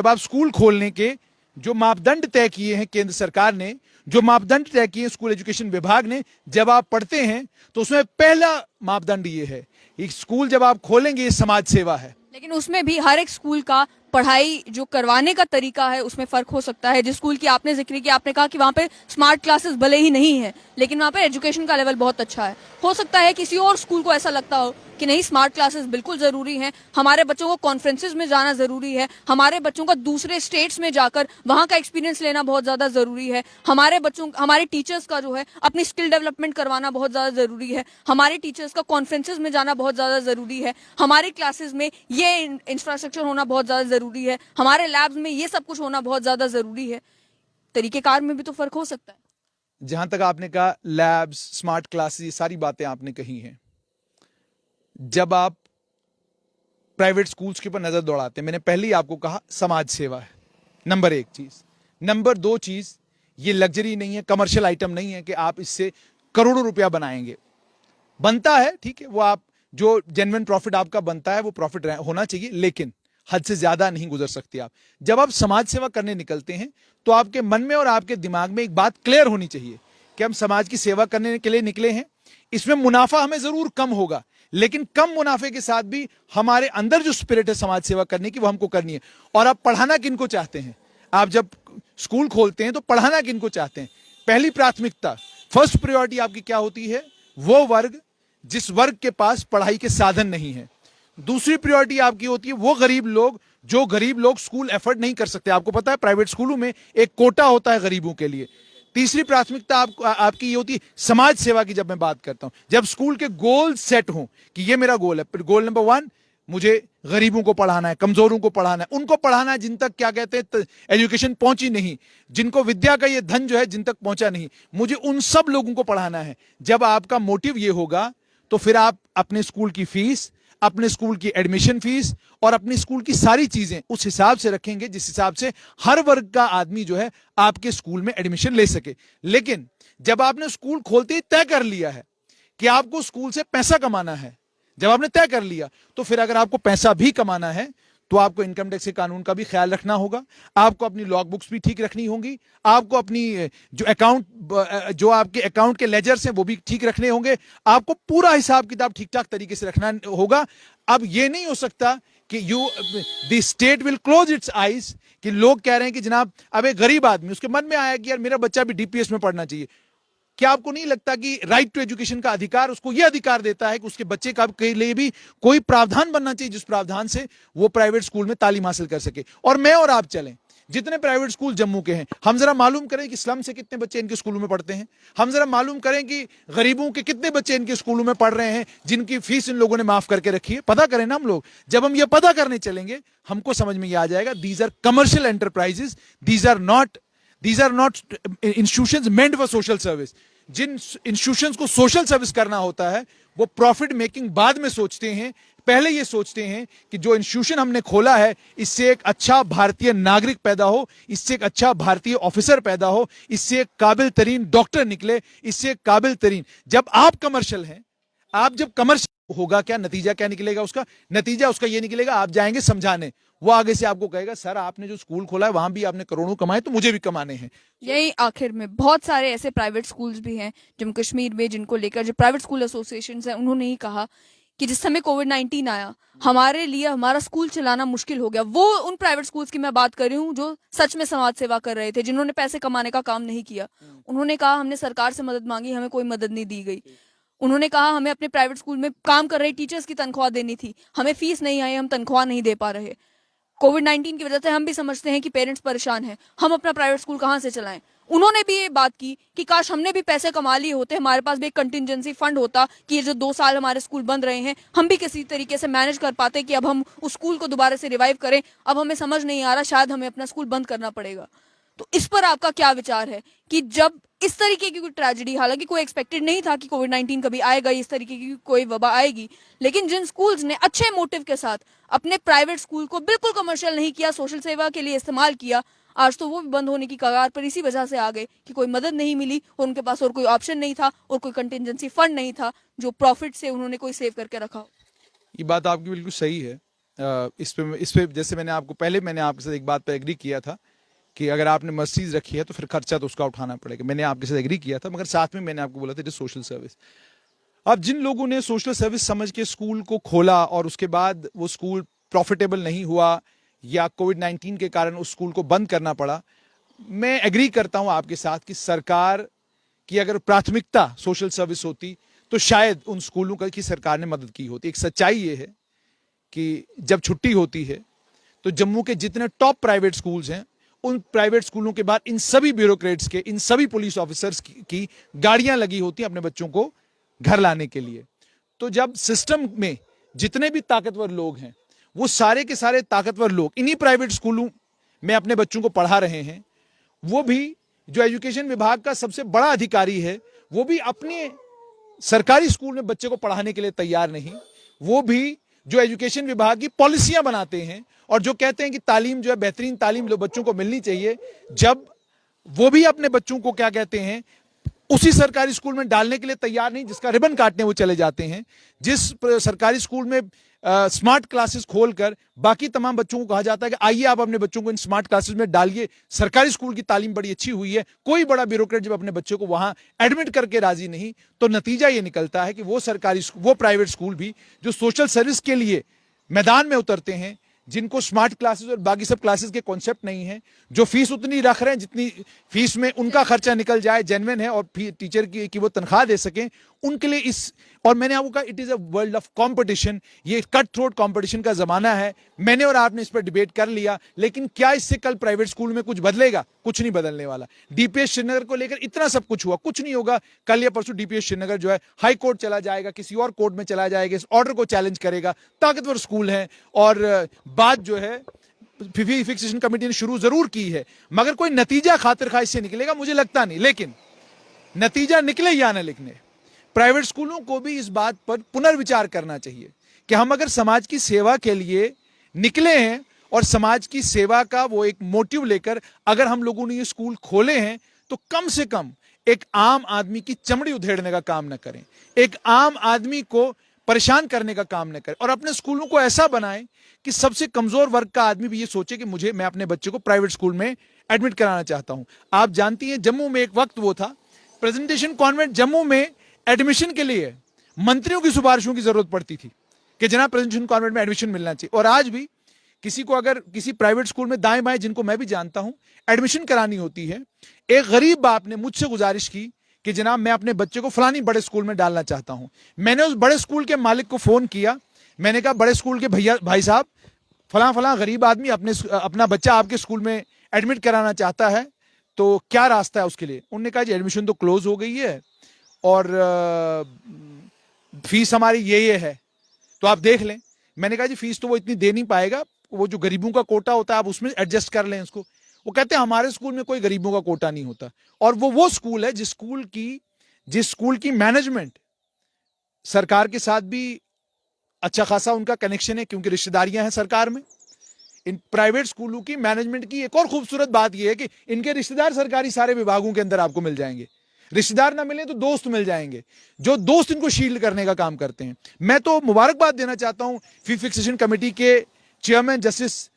आप स्कूल खोलने के जो मापदंड तय किए हैं केंद्र सरकार ने, जो मापदंड तय किए स्कूल एजुकेशन विभाग ने, जब आप पढ़ते हैं तो उसमें पहला मापदंड ये है, एक स्कूल जब आप खोलेंगे ये समाज सेवा है। लेकिन उसमें भी हर एक स्कूल का पढ़ाई जो करवाने का तरीका है उसमें फर्क हो सकता है। जिस स्कूल की आपने जिक्र किया, आपने कहा कि वहाँ पे स्मार्ट क्लासेस भले ही नहीं है लेकिन वहाँ पे एजुकेशन का लेवल बहुत अच्छा है। हो सकता है किसी और स्कूल को ऐसा लगता हो कि नहीं, स्मार्ट क्लासेस बिल्कुल जरूरी हैं, हमारे बच्चों को कॉन्फ्रेंसेज में जाना जरूरी है, हमारे बच्चों का दूसरे स्टेट्स में जाकर वहाँ का एक्सपीरियंस लेना बहुत ज्यादा जरूरी है, हमारे टीचर्स का जो है अपनी स्किल डेवलपमेंट करवाना बहुत ज्यादा जरूरी है, हमारे टीचर्स का कॉन्फ्रेंसेज में जाना बहुत ज्यादा जरूरी है, हमारी क्लासेस में ये इंफ्रास्ट्रक्चर होना बहुत ज्यादा जरूरी है, हमारे लैब्स में ये सब कुछ होना बहुत ज्यादा जरूरी है। तरीकेकार में भी तो फर्क हो सकता है। जहां तक आपने कहा लैब्स, स्मार्ट क्लासेस, ये सारी बातें आपने कही हैं, जब आप प्राइवेट स्कूल्स के ऊपर नजर दौड़ाते हैं, मैंने पहले ही आपको कहा समाज सेवा है नंबर 1 चीज। नंबर 2 चीज, ये लग्जरी नहीं है, कमर्शियल आइटम नहीं है कि आप इससे करोड़ों रुपया बनाएंगे। बनता है, ठीक है, वो आप जो जेन्युइन प्रॉफिट आपका बनता है वो प्रॉफिट होना चाहिए, लेकिन हद से ज्यादा नहीं गुजर सकते आप। जब आप समाज सेवा करने निकलते हैं तो आपके मन में और आपके दिमाग में एक बात क्लियर होनी चाहिए कि हम समाज की सेवा करने के लिए निकले हैं। इसमें मुनाफा हमें जरूर कम होगा, लेकिन कम मुनाफे के साथ भी हमारे अंदर जो स्पिरिट है समाज सेवा करने की वो हमको करनी है। और आप पढ़ाना किनको चाहते हैं? आप जब स्कूल खोलते हैं तो पढ़ाना किनको चाहते हैं? पहली प्राथमिकता, फर्स्ट प्रायोरिटी आपकी क्या होती है? वो वर्ग जिस वर्ग के पास पढ़ाई के साधन नहीं है। दूसरी प्रायोरिटी आपकी होती है वो गरीब लोग, जो गरीब लोग स्कूल एफर्ट नहीं कर सकते। आपको पता है प्राइवेट स्कूलों में एक कोटा होता है गरीबों के लिए। तीसरी प्राथमिकता आपकी ये होती है समाज सेवा की। जब मैं बात करता हूं, जब स्कूल के गोल सेट हों कि ये मेरा गोल है, गोल नंबर 1 मुझे गरीबों को पढ़ाना है, कमजोरों को पढ़ाना है, उनको पढ़ाना है जिन तक क्या कहते हैं एजुकेशन पहुंची नहीं, जिनको विद्या का ये धन जो है जिन तक पहुंचा नहीं, मुझे उन सब लोगों को पढ़ाना है। जब आपका मोटिव ये होगा तो फिर आप अपने स्कूल की फीस, अपने स्कूल की एडमिशन फीस और अपने स्कूल की सारी चीजें उस हिसाब से रखेंगे जिस हिसाब से हर वर्ग का आदमी जो है आपके स्कूल में एडमिशन ले सके। लेकिन जब आपने स्कूल खोलते ही तय कर लिया है कि आपको स्कूल से पैसा कमाना है, जब आपने तय कर लिया, तो फिर अगर आपको पैसा भी कमाना है तो आपको इनकम टैक्स के कानून का भी ख्याल रखना होगा, आपको अपनी लॉग बुक्स भी ठीक रखनी होंगी, आपको अपनी जो आपके अकाउंट के लेजर्स हैं वो भी ठीक रखने होंगे, आपको पूरा हिसाब किताब ठीक ठाक तरीके से रखना होगा। अब ये नहीं हो सकता कि the state will close it's eyes, कि लोग कह रहे हैं कि जनाब अब एक गरीब आदमी, उसके मन में आया कि यार मेरा बच्चा भी डीपीएस में पढ़ना चाहिए। क्या आपको नहीं लगता कि राइट टू एजुकेशन का अधिकार उसको यह अधिकार देता है कि उसके बच्चे का के लिए भी कोई प्रावधान बनना चाहिए जिस प्रावधान से वो प्राइवेट स्कूल में तालीम हासिल कर सके? और मैं और आप चलें, जितने प्राइवेट स्कूल जम्मू के हैं, हम जरा मालूम करें कि स्लम से कितने बच्चे इनके स्कूलों में पढ़ते हैं। हम जरा मालूम करें कि गरीबों के कितने बच्चे इनके स्कूलों में पढ़ रहे हैं जिनकी फीस इन लोगों ने माफ करके रखी है। पता करें ना हम लोग। जब हम ये पता करने चलेंगे हमको समझ में ये आ जाएगा these are commercial enterprises, these are not institutions meant for social service. जिन इंस्टीट्यूशंस को सोशल सर्विस करना होता है वो प्रॉफिट मेकिंग बाद में सोचते हैं, पहले ये सोचते हैं कि जो इंस्टीट्यूशन हमने खोला है इससे एक अच्छा भारतीय नागरिक पैदा हो, इससे एक अच्छा भारतीय ऑफिसर पैदा हो, इससे एक काबिल तरीन डॉक्टर निकले, इससे एक काबिल तरीन। जब आप कमर्शियल हैं, आप जब कमर्शियल होगा, क्या नतीजा क्या निकलेगा? उसका नतीजा उसका ये निकलेगा, आप जाएंगे समझाने, वो आगे से आपको कहेगा सर आपने जो स्कूल खोला है वहां भी आपने करोड़ों कमाए तो मुझे भी कमाने हैं। यही आखिर में बहुत सारे ऐसे प्राइवेट स्कूल्स भी हैं जम्मू कश्मीर में जिनको लेकर जो प्राइवेट स्कूल एसोसिएशंस हैं उन्होंने ही कहा कि जिस समय कोविड-19 आया हमारे लिए हमारा स्कूल चलाना मुश्किल हो गया। वो उन प्राइवेट स्कूल्स की मैं बात कर रही हूँ जो सच में समाज सेवा कर रहे थे, जिन्होंने पैसे कमाने का काम नहीं किया। उन्होंने कहा हमने सरकार से मदद मांगी, हमें कोई मदद नहीं दी गई। उन्होंने कहा हमें अपने प्राइवेट स्कूल में काम कर रहे टीचर्स की तनख्वाह देनी थी, हमें फीस नहीं आई, हम तनख्वाह नहीं दे पा रहे। कोविड-19 की वजह से हम भी समझते हैं कि पेरेंट्स परेशान हैं, हम अपना प्राइवेट स्कूल कहाँ से चलाएं। उन्होंने भी ये बात की कि काश हमने भी पैसे कमा लिए होते, हमारे पास भी एक कंटिजेंसी फंड होता कि ये जो 2 साल हमारे स्कूल बंद रहे हैं हम भी किसी तरीके से मैनेज कर पाते कि अब हम उस स्कूल को दोबारा से रिवाइव करें। अब हमें समझ नहीं आ रहा, शायद हमें अपना स्कूल बंद करना पड़ेगा। तो इस पर आपका क्या विचार है कि जब इस तरीके की कोई ट्रेजेडी, हालांकि कोई एक्सपेक्टेड नहीं था कि कोविड-19 कभी आएगा, इस तरीके की कोई वबा आएगी, लेकिन जिन स्कूल्स ने अच्छे मोटिव के साथ अपने प्राइवेट स्कूल को बिल्कुल कमर्शियल नहीं किया, सोशल सेवा के लिए इस्तेमाल किया, आज तो वो भी बंद होने की कगार पर इसी वजह से आ गए कि कोई मदद नहीं मिली और उनके पास और कोई ऑप्शन नहीं था और कोई कंटिजेंसी फंड नहीं था जो प्रॉफिट से उन्होंने कोई सेव करके रखा हो। ये बात आपकी बिल्कुल सही है। इस पे जैसे मैंने आपके साथ एक बात पर एग्री किया था कि अगर आपने मर्सीज रखी है तो फिर खर्चा तो उसका उठाना पड़ेगा। मैंने आपके साथ एग्री किया था, मगर साथ में मैंने आपको बोला था सोशल सर्विस। अब जिन लोगों ने सोशल सर्विस समझ के स्कूल को खोला और उसके बाद वो स्कूल प्रॉफिटेबल नहीं हुआ या कोविड-19 के कारण उस स्कूल को बंद करना पड़ा, मैं एग्री करता हूं आपके साथ कि सरकार की अगर प्राथमिकता सोशल सर्विस होती तो शायद उन स्कूलों की सरकार ने मदद की होती। एक सच्चाई ये है कि जब छुट्टी होती है तो जम्मू के जितने टॉप प्राइवेट स्कूल्स हैं उन प्राइवेट स्कूलों के बाद इन सभी ब्यूरोक्रेट्स के, इन सभी पुलिस ऑफिसर्स की गाड़ियां लगी होती हैं अपने बच्चों को घर लाने के लिए। तो जब सिस्टम में जितने भी ताकतवर लोग हैं वो सारे के सारे ताकतवर लोग इन्हीं प्राइवेट स्कूलों में अपने बच्चों को पढ़ा रहे हैं, वो भी जो एजुकेशन विभाग का सबसे बड़ा अधिकारी है वो भी अपने सरकारी स्कूल में बच्चे को पढ़ाने के लिए तैयार नहीं। वो भी जो एजुकेशन विभाग की पॉलिसियां बनाते हैं और जो कहते हैं कि तालीम जो है बेहतरीन तालीम बच्चों को मिलनी चाहिए, जब वो भी अपने बच्चों को क्या कहते हैं उसी सरकारी स्कूल में डालने के लिए तैयार नहीं जिसका रिबन काटने वो चले जाते हैं। जिस सरकारी स्कूल में स्मार्ट क्लासेस खोलकर बाकी तमाम बच्चों को कहा जाता है कि आइए आप अपने बच्चों को इन स्मार्ट क्लासेस में डालिए, सरकारी स्कूल की तालीम बड़ी अच्छी हुई है। कोई बड़ा ब्यूरोक्रेट जब अपने बच्चों को वहां एडमिट करके राजी नहीं, तो नतीजा ये निकलता है कि वो प्राइवेट स्कूल भी जो सोशल सर्विस के लिए मैदान में उतरते हैं, जिनको स्मार्ट क्लासेस और बाकी सब क्लासेस के कॉन्सेप्ट नहीं है, जो फीस उतनी रख रहे हैं जितनी फीस में उनका खर्चा निकल जाए, जेन्युइन है और टीचर की वो तनख्वाह दे सकें, उनके लिए इस, और मैंने आपको कहा it is a world of competition, ये कट थ्रोट कंपटीशन का जमाना है। मैंने और आपने इस पर डिबेट कर लिया, लेकिन क्या इससे कल प्राइवेट स्कूल में कुछ बदलेगा? कुछ नहीं बदलने वाला। डीपीएस श्रीनगर को लेकर इतना सब कुछ हुआ, कुछ नहीं होगा। कल या परसों डीपीएस श्रीनगर जो है हाई कोर्ट चला जाएगा, किसी और कोर्ट में चला जाएगा, इस ऑर्डर को चैलेंज करेगा। ताकतवर स्कूल है और बात जो है फी फिक्सेशन कमेटी ने शुरू जरूर की है, मगर कोई नतीजा खातिर खा इससे निकलेगा मुझे लगता नहीं। लेकिन नतीजा निकले या न निकले, प्राइवेट स्कूलों को भी इस बात पर पुनर्विचार करना चाहिए कि हम अगर समाज की सेवा के लिए निकले हैं और समाज की सेवा का वो एक मोटिव लेकर अगर हम लोगों ने ये स्कूल खोले हैं, तो कम से कम एक आम आदमी की चमड़ी उधेड़ने का काम न करें, एक आम आदमी को परेशान करने का काम न करें, और अपने स्कूलों को ऐसा बनाएं कि सबसे कमजोर वर्ग का आदमी भी ये सोचे कि मैं अपने बच्चे को प्राइवेट स्कूल में एडमिट कराना चाहता हूं। आप जानती हैं जम्मू में एक वक्त वो था, प्रेजेंटेशन कॉन्वेंट जम्मू में एडमिशन के लिए मंत्रियों की सिफारिशों की जरूरत पड़ती थी कि जनाब प्रेजेंटेशन कॉन्वेंट में एडमिशन मिलना चाहिए। और आज भी किसी को अगर किसी प्राइवेट स्कूल में दाएं बाएं, जिनको मैं भी जानता हूं, एडमिशन करानी होती है, एक गरीब बाप ने मुझसे गुजारिश की कि जनाब मैं अपने बच्चे को फलानी बड़े स्कूल में डालना चाहता हूं। मैंने उस बड़े स्कूल के मालिक को फोन किया, मैंने कहा बड़े स्कूल के भाई साहब, फला फला गरीब आदमी अपना बच्चा आपके स्कूल में एडमिट कराना चाहता है, तो क्या रास्ता है उसके लिए? उन्होंने कहा जी एडमिशन तो क्लोज हो गई है और फीस हमारी ये है, तो आप देख लें। मैंने कहा जी फीस तो वो इतनी दे नहीं पाएगा, वो जो गरीबों का कोटा होता है आप उसमें एडजस्ट कर लें उसको। वो कहते हैं हमारे स्कूल में कोई गरीबों का कोटा नहीं होता। और वो स्कूल है जिस स्कूल की मैनेजमेंट सरकार के साथ भी अच्छा खासा उनका कनेक्शन है, क्योंकि रिश्तेदारियां हैं सरकार में। इन प्राइवेट स्कूलों की मैनेजमेंट की एक और खूबसूरत बात यह है कि इनके रिश्तेदार सरकारी सारे विभागों के अंदर आपको मिल जाएंगे। रिश्तेदार ना मिले तो दोस्त मिल जाएंगे, जो दोस्त इनको शील्ड करने का काम करते हैं। मैं तो मुबारकबाद देना चाहता हूं फी फिक्सेशन कमेटी के चेयरमैन जस्टिस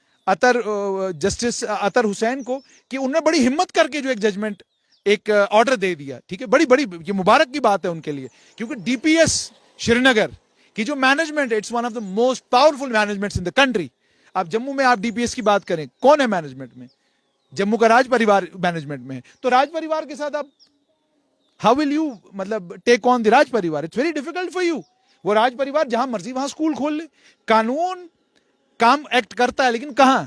अतर हुसैन को कि उन्होंने बड़ी हिम्मत करके जो एक जजमेंट, एक ऑर्डर दे दिया। ठीक है, बड़ी बड़ी ये मुबारक की बात है उनके लिए, क्योंकि डीपीएस श्रीनगर की जो मैनेजमेंट है, it's one of the most powerful managements in the country. आप जम्मू में आप डीपीएस की बात करें, कौन है मैनेजमेंट में? जम्मू का राज परिवार मैनेजमेंट में है। तो राज परिवार के साथ आप हाउ विल यू मतलब टेक ऑन द राज परिवार? It's very difficult for you. वो राज परिवार जहां मर्जी वहां स्कूल खोल ले। कानून काम एक्ट करता है, लेकिन कहां?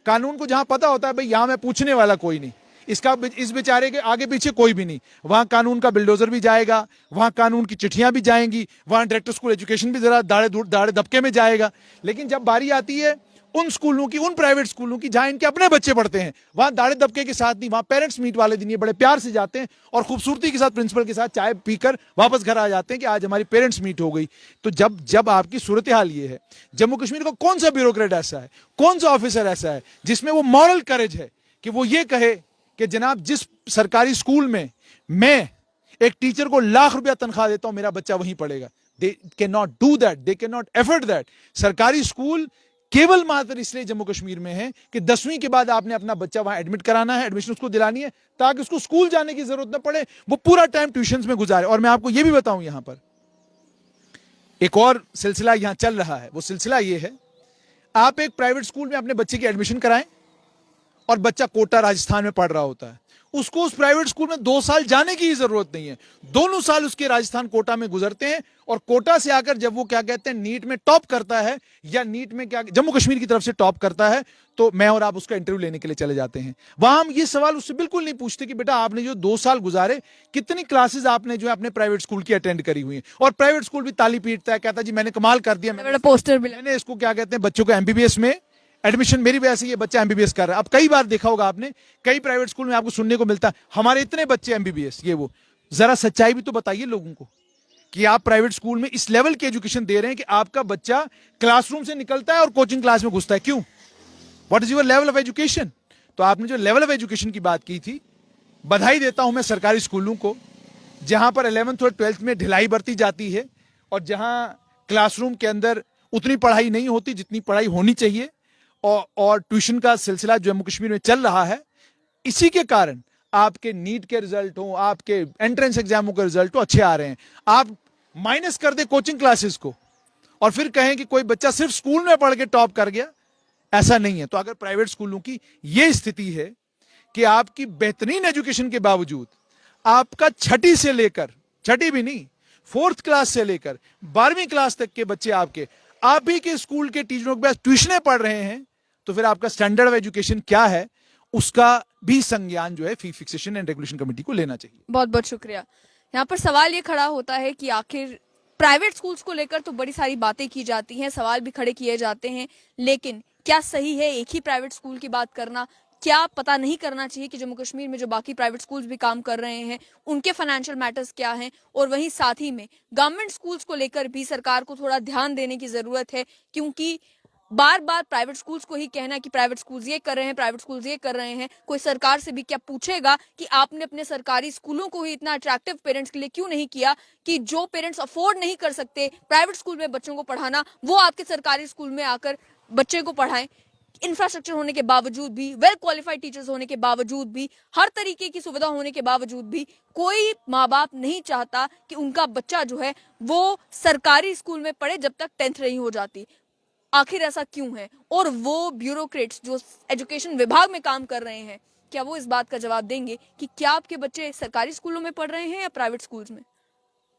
कानून को जहां पता होता है भाई यहां मैं पूछने वाला कोई नहीं, इस बेचारे के आगे पीछे कोई भी नहीं, वहां कानून का बिल्डोजर भी जाएगा, वहां कानून की चिट्ठियां भी जाएंगी, वहां डायरेक्टर स्कूल एजुकेशन भी जरा दाड़े दबके में जाएगा। लेकिन जब बारी आती है उन स्कूलों की, उन प्राइवेट स्कूलों की जहां इनके अपने बच्चे पढ़ते हैं, वहां दाड़े दबके के साथ नहीं, वहां पेरेंट्स मीट वाले दिन ये बड़े प्यार से जाते हैं और खूबसूरती के साथ प्रिंसिपल के साथ चाय पीकर वापस घर आ जाते हैं कि आज हमारी पेरेंट्स मीट हो गई। तो जब आपकी सूरत हाल ये है, जम्मू कश्मीर का कौन सा ब्यूरोक्रेट ऐसा है, कौन सा ऑफिसर ऐसा है जिसमें वो मॉरल करेज है कि वो ये कहे कि जनाब जिस सरकारी स्कूल में मैं एक टीचर को लाख रुपया तनख्वाह देता हूं, मेरा बच्चा वहीं पढ़ेगा? They can not do that, they can not effort that. सरकारी स्कूल केवल मात्र इसलिए जम्मू कश्मीर में है कि 10वीं के बाद आपने अपना बच्चा वहां एडमिट कराना है, एडमिशन उसको दिलानी है, ताकि उसको स्कूल जाने की जरूरत न पड़े, वो पूरा टाइम ट्यूशंस में गुजारे। और मैं आपको यह भी बताऊं, यहां पर एक और सिलसिला यहां चल रहा है। वो सिलसिला यह है, आप एक प्राइवेट स्कूल में अपने बच्चे की एडमिशन कराएं और बच्चा कोटा राजस्थान में पढ़ रहा होता है, उसको उस प्राइवेट स्कूल में 2 साल जाने की जरूरत नहीं है। दोनों साल उसके राजस्थान कोटा में गुजरते हैं और कोटा से आकर जब वो क्या कहते हैं नीट में टॉप करता है, या नीट में क्या जम्मू कश्मीर की तरफ से टॉप करता है, तो मैं और आप उसका इंटरव्यू लेने के लिए चले जाते हैं। वहां हम ये सवाल उससे बिल्कुल नहीं पूछते कि बेटा आपने जो 2 साल गुजारे, कितनी क्लासेस आपने जो है अपने प्राइवेट स्कूल की अटेंड करी हुई है। और प्राइवेट स्कूल भी ताली पीटता है, कहता जी मैंने कमाल कर दिया, बड़ा पोस्टर भी मैंने इसको क्या कहते हैं बच्चों को एमबीबीएस में एडमिशन, मेरी वजह से ये बच्चा एमबीबीएस कर रहा है। अब कई बार देखा होगा आपने, कई प्राइवेट स्कूल में आपको सुनने को मिलता है हमारे इतने बच्चे एमबीबीएस, ये वो। जरा सच्चाई भी तो बताइए लोगों को कि आप प्राइवेट स्कूल में इस लेवल की एजुकेशन दे रहे हैं कि आपका बच्चा क्लासरूम से निकलता है और कोचिंग क्लास में घुसता है। क्यों? What is your level of education? तो आपने जो लेवल ऑफ एजुकेशन की बात की थी, बधाई देता हूं मैं सरकारी स्कूलों को, जहां पर 11th और 12th में ढिलाई बरती जाती है और जहां क्लासरूम के अंदर उतनी पढ़ाई नहीं होती जितनी पढ़ाई होनी चाहिए, और ट्यूशन का सिलसिला जम्मू कश्मीर में चल रहा है। इसी के कारण आपके नीट के रिजल्ट हो, आपके एंट्रेंस एग्जामों के रिजल्ट हो अच्छे आ रहे हैं। आप माइनस कर दे कोचिंग क्लासेस को और फिर कहें कि कोई बच्चा सिर्फ स्कूल में पढ़ के टॉप कर गया, ऐसा नहीं है। तो अगर प्राइवेट स्कूलों की यह स्थिति है कि आपकी बेहतरीन एजुकेशन के बावजूद आपका छठी से लेकर, छठी भी नहीं, 4th क्लास से लेकर 12वीं क्लास तक के बच्चे आपके आप ही के स्कूल के टीचरों के पास ट्यूशनें पढ़ रहे हैं, तो फिर आपका स्टैंडर्ड ऑफ एजुकेशन क्या है, उसका भी संज्ञान जो है फी फिक्सेशन एंड रेगुलेशन कमेटी को लेना चाहिए। बहुत बहुत शुक्रिया। यहाँ पर सवाल ये खड़ा होता है कि आखिर प्राइवेट स्कूल्स को लेकर तो बड़ी सारी बातें की जाती हैं, सवाल भी खड़े किए जाते हैं, लेकिन क्या सही है एक ही प्राइवेट स्कूल की बात करना? क्या पता नहीं करना चाहिए कि जम्मू कश्मीर में जो बाकी प्राइवेट स्कूल्स भी काम कर रहे हैं उनके फाइनेंशियल मैटर्स क्या हैं? और वहीं साथ ही में गवर्नमेंट स्कूल्स को लेकर भी सरकार को थोड़ा ध्यान देने की जरूरत है, क्योंकि बार बार प्राइवेट स्कूल्स को ही कहना कि प्राइवेट स्कूल्स ये कर रहे हैं, प्राइवेट स्कूल्स ये कर रहे हैं। कोई सरकार से भी क्या पूछेगा कि आपने अपने सरकारी स्कूलों को ही इतना अट्रैक्टिव पेरेंट्स के लिए क्यों नहीं किया कि जो पेरेंट्स अफोर्ड नहीं कर सकते प्राइवेट स्कूल में बच्चों को पढ़ाना, वो आपके सरकारी स्कूल में आकर बच्चे को पढ़ाएं। इंफ्रास्ट्रक्चर होने के बावजूद भी, वेल क्वालिफाइड टीचर्स होने के बावजूद भी, हर तरीके की सुविधा होने के बावजूद भी कोई माँ बाप नहीं चाहता कि उनका बच्चा जो है वो सरकारी स्कूल में पढ़े जब तक 10th नहीं हो जाती। आखिर ऐसा क्यों है? और वो ब्यूरोक्रेट्स जो एजुकेशन विभाग में काम कर रहे हैं, क्या वो इस बात का जवाब देंगे कि क्या आपके बच्चे सरकारी स्कूलों में पढ़ रहे हैं या प्राइवेट स्कूल्स में?